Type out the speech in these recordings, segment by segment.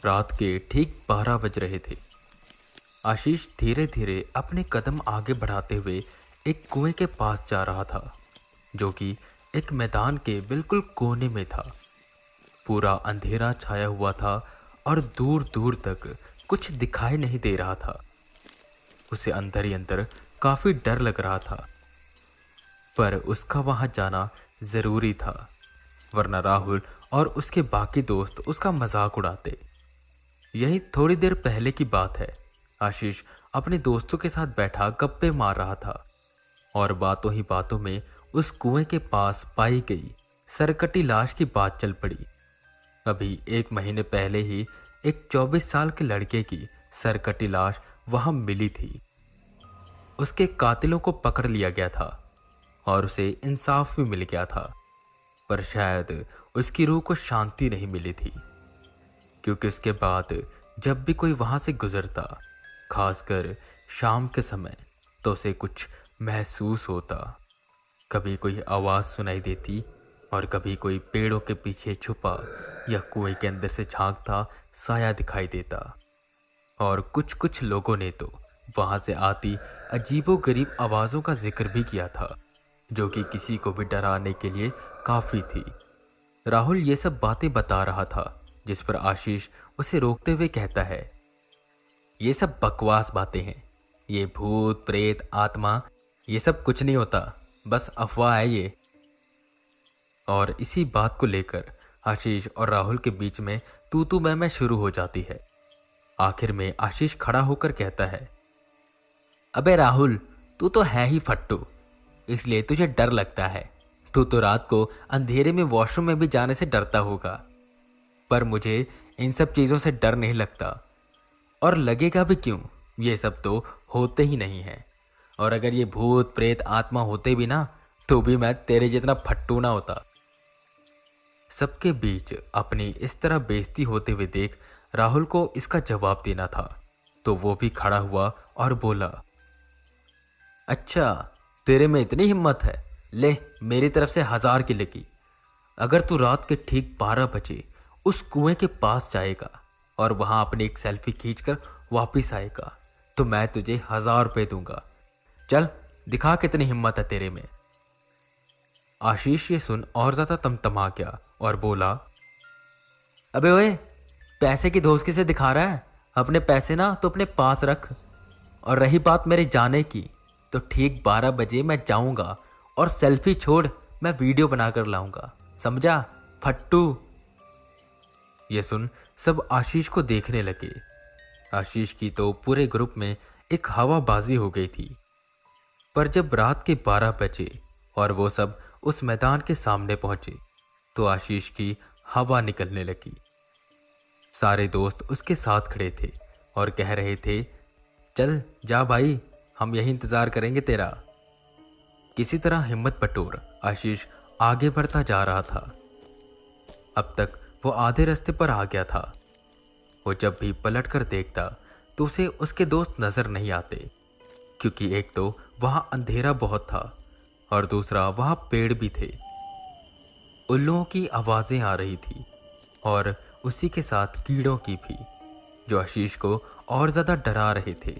रात के ठीक 12 बज रहे थे। आशीष धीरे धीरे अपने कदम आगे बढ़ाते हुए एक कुएं के पास जा रहा था, जो कि एक मैदान के बिल्कुल कोने में था। पूरा अंधेरा छाया हुआ था और दूर दूर तक कुछ दिखाई नहीं दे रहा था। उसे अंदर ही अंदर काफी डर लग रहा था, पर उसका वहां जाना जरूरी था, वरना राहुल और उसके बाकी दोस्त उसका मजाक उड़ाते। यही थोड़ी देर पहले की बात है। आशीष अपने दोस्तों के साथ बैठा गप्पे मार रहा था और बातों ही बातों में उस कुएं के पास पाई गई सरकटी लाश की बात चल पड़ी। अभी 1 महीने पहले ही एक 24 साल के लड़के की सरकटी लाश वहां मिली थी। उसके कातिलों को पकड़ लिया गया था और उसे इंसाफ भी मिल गया था, पर शायद उसकी रूह को शांति नहीं मिली थी, क्योंकि उसके बाद जब भी कोई वहां से गुजरता, खासकर शाम के समय, तो उसे कुछ महसूस होता। कभी कोई आवाज सुनाई देती और कभी कोई पेड़ों के पीछे छुपा या कुएं के अंदर से झांकता साया दिखाई देता। और कुछ कुछ लोगों ने तो वहां से आती अजीबोगरीब आवाजों का जिक्र भी किया था, जो कि किसी को भी डराने के लिए काफी थी। राहुल ये सब बातें बता रहा था, जिस पर आशीष उसे रोकते हुए कहता है, ये सब बकवास बातें हैं। ये भूत प्रेत आत्मा ये सब कुछ नहीं होता, बस अफवाह है ये। और इसी बात को लेकर आशीष और राहुल के बीच में तू मैं शुरू हो जाती है। आखिर में आशीष खड़ा होकर कहता है, अबे राहुल, तू तो है ही फट्टू, इसलिए तुझे डर लगता है। तू तो रात को अंधेरे में वॉशरूम में भी जाने से डरता होगा, पर मुझे इन सब चीजों से डर नहीं लगता, और लगेगा भी क्यों, ये सब तो होते ही नहीं है। और अगर ये भूत प्रेत आत्मा होते भी ना, तो भी मैं तेरे जितना फट्टू ना होता। सबके बीच अपनी इस तरह बेइज्जती होते हुए देख राहुल को इसका जवाब देना था, तो वो भी खड़ा हुआ और बोला, अच्छा, तेरे में इतनी हिम्मत है, ले मेरी तरफ से 1000 की लगी। अगर तू रात के ठीक 12 बजे उस कुएं के पास जाएगा और वहां अपनी एक सेल्फी खींचकर वापिस आएगा, तो मैं तुझे 1000 रुपये दूंगा। चल दिखा कितनी हिम्मत है तेरे में। आशीष ये सुन और ज्यादा तमतमा गया और बोला, अबे ओए, पैसे की दोस्ती से दिखा रहा है? अपने पैसे ना तो अपने पास रख। और रही बात मेरे जाने की, तो ठीक 12 बजे मैं जाऊंगा और सेल्फी छोड़, मैं वीडियो बनाकर लाऊंगा, समझा फट्टू। ये सुन सब आशीष को देखने लगे। आशीष की तो पूरे ग्रुप में एक हवाबाजी हो गई थी। पर जब रात के 12 बजे और वो सब उस मैदान के सामने पहुंचे, तो आशीष की हवा निकलने लगी। सारे दोस्त उसके साथ खड़े थे और कह रहे थे, चल जा भाई, हम यही इंतजार करेंगे तेरा। किसी तरह हिम्मत बटोर आशीष आगे बढ़ता जा रहा था। अब तक वो आधे रास्ते पर आ गया था। वो जब भी पलट कर देखता, तो उसे उसके दोस्त नजर नहीं आते, क्योंकि एक तो वहां अंधेरा बहुत था और दूसरा वहां पेड़ भी थे। उल्लुओं की आवाजें आ रही थी और उसी के साथ कीड़ों की भी, जो आशीष को और ज्यादा डरा रहे थे।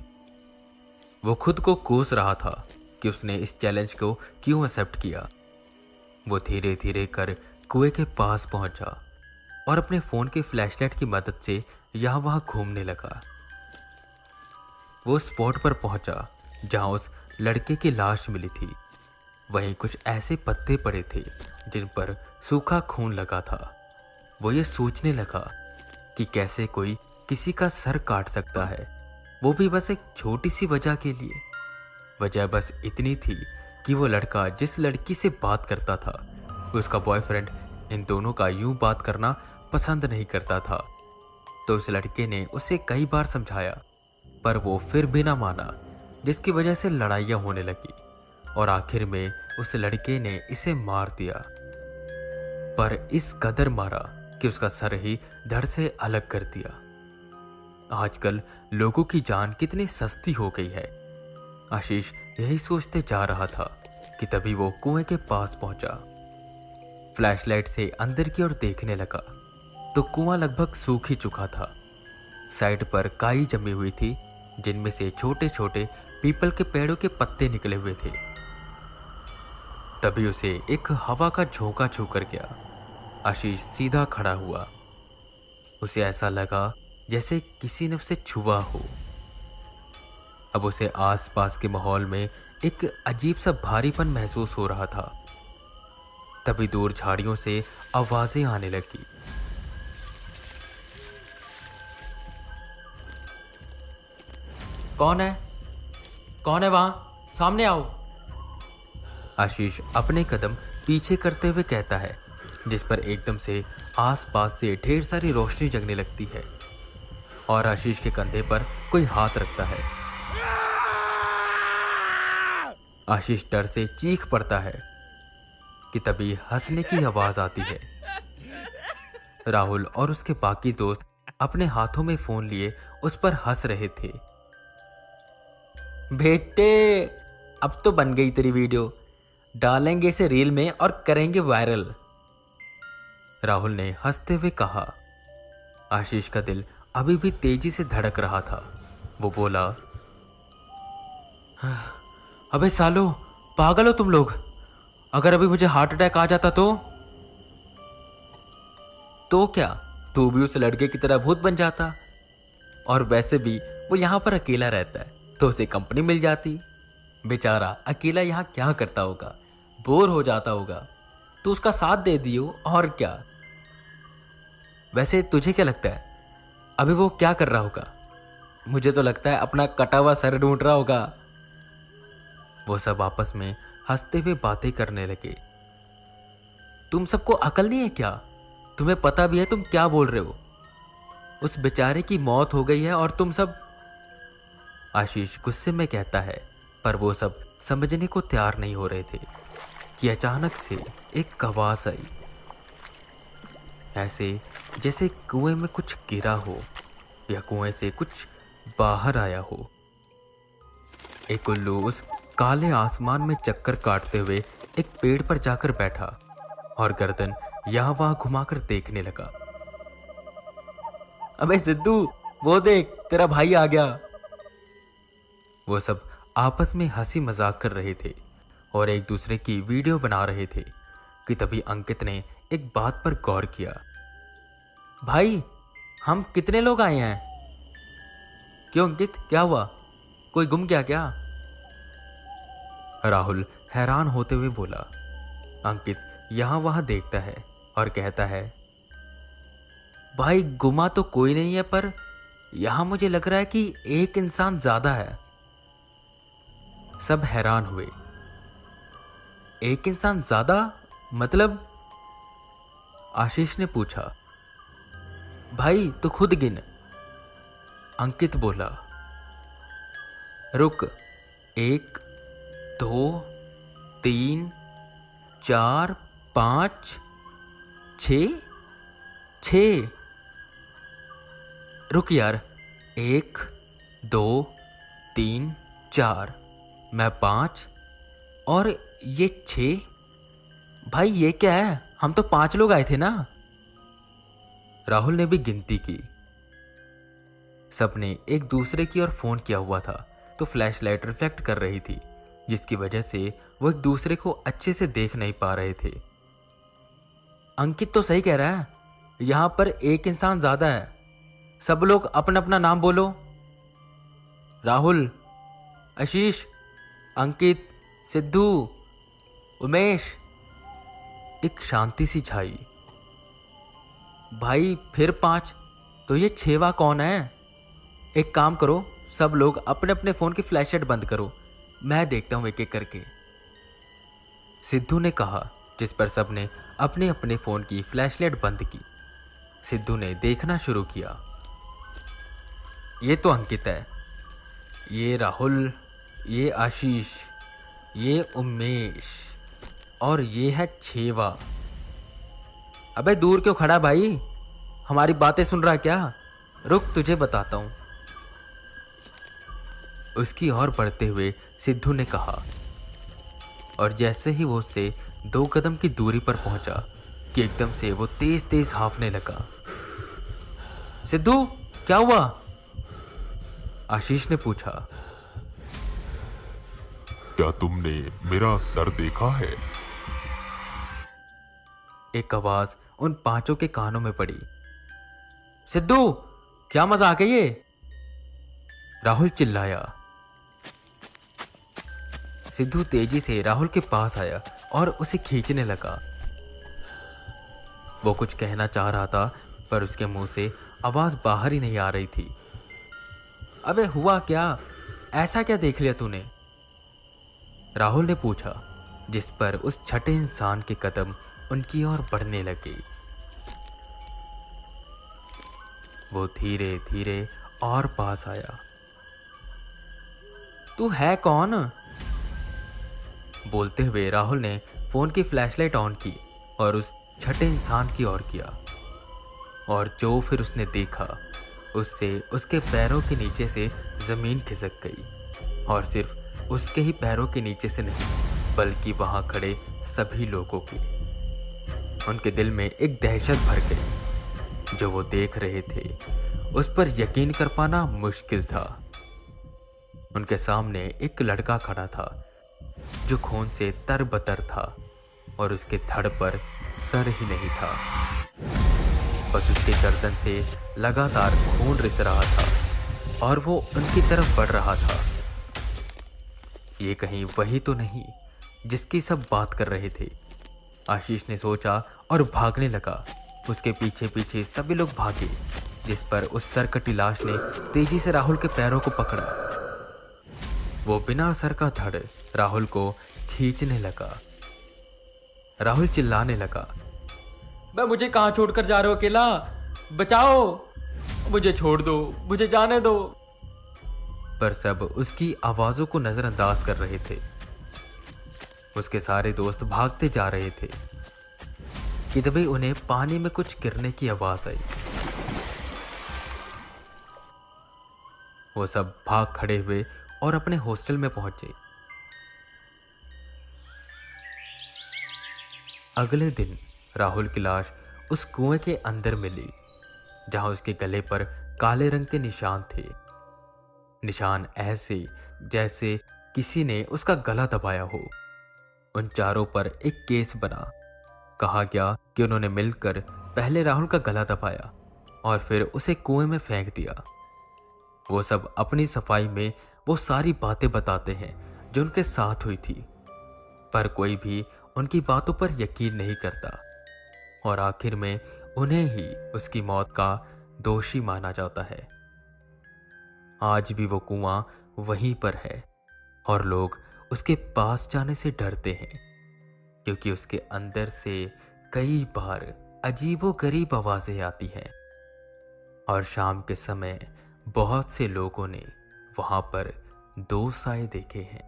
वो खुद को कोस रहा था कि उसने इस चैलेंज को क्यों एक्सेप्ट किया। वो धीरे धीरे कर कुएं के पास पहुंचा और अपने फोन के फ्लैशलाइट की मदद से यहां वहां घूमने लगा। वो स्पॉट पर पहुंचा जहां उस लड़के की लाश मिली थी। वहीं कुछ ऐसे पत्ते पड़े थे जिन पर सूखा खून लगा था। वो ये सोचने लगा कि कैसे कोई किसी का सर काट सकता है, वो भी बस एक छोटी सी वजह के लिए। वजह बस इतनी थी कि वो लड़का जिस लड़की से बात करता था, उसका बॉयफ्रेंड इन दोनों का यूं बात करना पसंद नहीं करता था। तो उस लड़के ने उसे कई बार समझाया, पर वो फिर भी ना माना, जिसकी वजह से लड़ाइयाँ होने लगी और आखिर में उस लड़के ने इसे मार दिया। पर इस कदर मारा कि उसका सर ही धड़ से अलग कर दिया। आजकल लोगों की जान कितनी सस्ती हो गई है। आशीष यही सोचते जा रहा था कि तभी वो कुएं के पास पहुंचा। फ्लैशलाइट से अंदर की ओर देखने लगा तो कुआं लगभग सूख ही चुका था साइड पर काई जमी हुई थी, जिनमें से छोटे छोटे पीपल के पेड़ों के पत्ते निकले हुए थे। तभी उसे एक हवा का झोंका छू कर गया। आशीष सीधा खड़ा हुआ। उसे ऐसा लगा जैसे किसी ने उसे छुआ हो। अब उसे आसपास के माहौल में एक अजीब सा भारीपन महसूस हो रहा था। तभी दूर झाड़ियों से आवाजें आने लगी। कौन है? कौन है वहां? सामने आओ। आशीष अपने कदम पीछे करते हुए कहता है, जिस पर एकदम से आसपास से ढेर सारी रोशनी जगने लगती है और आशीष के कंधे पर कोई हाथ रखता है। आशीष डर से चीख पड़ता है कि तभी हंसने की आवाज आती है। राहुल और उसके बाकी दोस्त अपने हाथों में फोन लिए उस पर हंस रहे थे। बेटे, अब तो बन गई तेरी वीडियो, डालेंगे इसे रील में और करेंगे वायरल, राहुल ने हंसते हुए कहा। आशीष का दिल अभी भी तेजी से धड़क रहा था। वो बोला, अबे सालो, पागल हो तुम लोग? अगर अभी मुझे हार्ट अटैक आ जाता तो क्या? तू भी उस लड़के की तरह भूत बन जाता। और वैसे भी वो यहाँ पर अकेला रहता है, तो उसे कंपनी मिल जाती। बेचारा अकेला यहाँ क्या करता होगा, बोर हो जाता होगा, तो उसका साथ दे दियो और क्या। वैसे तुझे क्या लगता है अभी वो क्या कर रहा होगा? मुझे तो लगता है अपना कटा हुआ सर ढूंढ रहा होगा। वो सब आपस में हंसते हुए बातें करने लगे। तुम सबको अकल नहीं है क्या? तुम्हें पता भी है तुम क्या बोल रहे हो? उस बेचारे की मौत हो गई है और तुम सब। आशीष गुस्से में कहता है, पर वो सब समझने को तैयार नहीं हो रहे थे कि अचानक से एक आवाज आई, ऐसे जैसे कुएं में कुछ गिरा हो या कुएं से कुछ बाहर आया हो। एक उल्लू उस काले आसमान में चक्कर काटते हुए एक पेड़ पर जाकर बैठा और गर्दन यहां वहां घुमाकर देखने लगा। अबे सिद्धू, वो देख, तेरा भाई आ गया। वो सब आपस में हंसी मजाक कर रहे थे और एक दूसरे की वीडियो बना रहे थे कि तभी अंकित ने एक बात पर गौर किया। भाई, हम कितने लोग आए हैं? क्यों अंकित, क्या हुआ? कोई गुम गया क्या? राहुल हैरान होते हुए बोला। अंकित यहां वहां देखता है और कहता है, भाई गुमा तो कोई नहीं है, पर यहां मुझे लग रहा है कि एक इंसान ज्यादा है। सब हैरान हुए। एक इंसान ज्यादा मतलब? आशीष ने पूछा। भाई तू खुद गिन, अंकित बोला। रुक, 1 2 3 4 5 6। रुक यार, 1 2 3 4, मैं 5 और ये 6। भाई ये क्या है? हम तो 5 लोग आए थे ना। राहुल ने भी गिनती की। सबने एक दूसरे की ओर फोन किया हुआ था, तो फ्लैशलाइट रिफ्लेक्ट कर रही थी, जिसकी वजह से वो एक दूसरे को अच्छे से देख नहीं पा रहे थे। अंकित तो सही कह रहा है, यहां पर एक इंसान ज्यादा है। सब लोग अपना अपना नाम बोलो। राहुल, आशीष, अंकित, सिद्धू, उमेश। एक शांति सी छाई। भाई फिर 5, तो ये 6वां कौन है? एक काम करो, सब लोग अपने अपने फोन की फ्लैशलाइट बंद करो, मैं देखता हूं एक एक करके, सिद्धू ने कहा, जिस पर सबने अपने अपने फोन की फ्लैशलाइट बंद की। सिद्धू ने देखना शुरू किया। ये तो अंकित है, ये राहुल, ये आशीष, ये उमेश और ये है 6वां। अबे दूर क्यों खड़ा भाई? हमारी बातें सुन रहा क्या? रुक, तुझे बताता हूं, उसकी ओर बढ़ते हुए सिद्धू ने कहा। और जैसे ही वो उससे 2 कदम की दूरी पर पहुंचा कि एकदम से वो तेज तेज हाँफने लगा। सिद्धू क्या हुआ? आशीष ने पूछा। क्या तुमने मेरा सर देखा है? एक आवाज उन पांचों के कानों में पड़ी। सिद्धू, क्या मजाक है ये? राहुल चिल्लाया। सिद्धू तेजी से राहुल के पास आया और उसे खींचने लगा। वो कुछ कहना चाह रहा था पर उसके मुंह से आवाज बाहर ही नहीं आ रही थी। अबे हुआ क्या? ऐसा क्या देख लिया तूने? राहुल ने पूछा, जिस पर उस छठे इंसान के कदम उनकी ओर बढ़ने लगे। वो धीरे धीरे और पास आया। तू है कौन? बोलते हुए राहुल ने फोन की फ्लैशलाइट ऑन की और उस छठे इंसान की ओर किया। और जो फिर उसने देखा, उससे उसके पैरों के नीचे से जमीन खिसक गई। और सिर्फ उसके ही पैरों के नीचे से नहीं, बल्कि वहां खड़े सभी लोगों की। उनके दिल में एक दहशत भर गई। जो वो देख रहे थे उस पर यकीन कर पाना मुश्किल था। उनके सामने एक लड़का खड़ा था जो खून से तरबतर था और उसके धड़ पर सर ही नहीं था। बस उसके गर्दन से लगातार खून रिस रहा था और वो उनकी तरफ बढ़ रहा था। ये कहीं वही तो नहीं जिसकी सब बात कर रहे थे? आशीष ने सोचा और भागने लगा। उसके पीछे पीछे सभी लोग भागे, जिस पर उस सरकटी लाश ने तेजी से राहुल के पैरों को पकड़ा। वो बिना सर का धड़ राहुल को खींचने लगा। राहुल चिल्लाने लगा, मैं मुझे कहां छोड़कर जा रहे हो अकेला? बचाओ, मुझे छोड़ दो, मुझे जाने दो। पर सब उसकी आवाजों को नजरअंदाज कर रहे थे। उसके सारे दोस्त भागते जा रहे थे कि तभी उन्हें पानी में कुछ गिरने की आवाज आई। वो सब भाग खड़े हुए और अपने हॉस्टल में पहुंचे। अगले दिन राहुल की लाश उस कुएं के अंदर मिली, जहां उसके गले पर काले रंग के निशान थे। निशान ऐसे जैसे किसी ने उसका गला दबाया हो। उन चारों पर एक केस बना। कहा गया कि उन्होंने मिलकर पहले राहुल का गला दबाया और फिर उसे कुएं में फेंक दिया। वो सब अपनी सफाई में वो सारी बातें बताते हैं जो उनके साथ हुई थी, पर कोई भी उनकी बातों पर यकीन नहीं करता और आखिर में उन्हें ही उसकी मौत का दोषी माना जाता है। आज भी वो कुआं वहीं पर है और लोग उसके पास जाने से डरते हैं, क्योंकि उसके अंदर से कई बार अजीबोगरीब आवाजें आती हैं। और शाम के समय बहुत से लोगों ने वहां पर दो साए देखे हैं।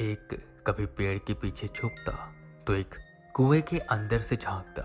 एक कभी पेड़ के पीछे छुपता तो एक कुएं के अंदर से झांकता।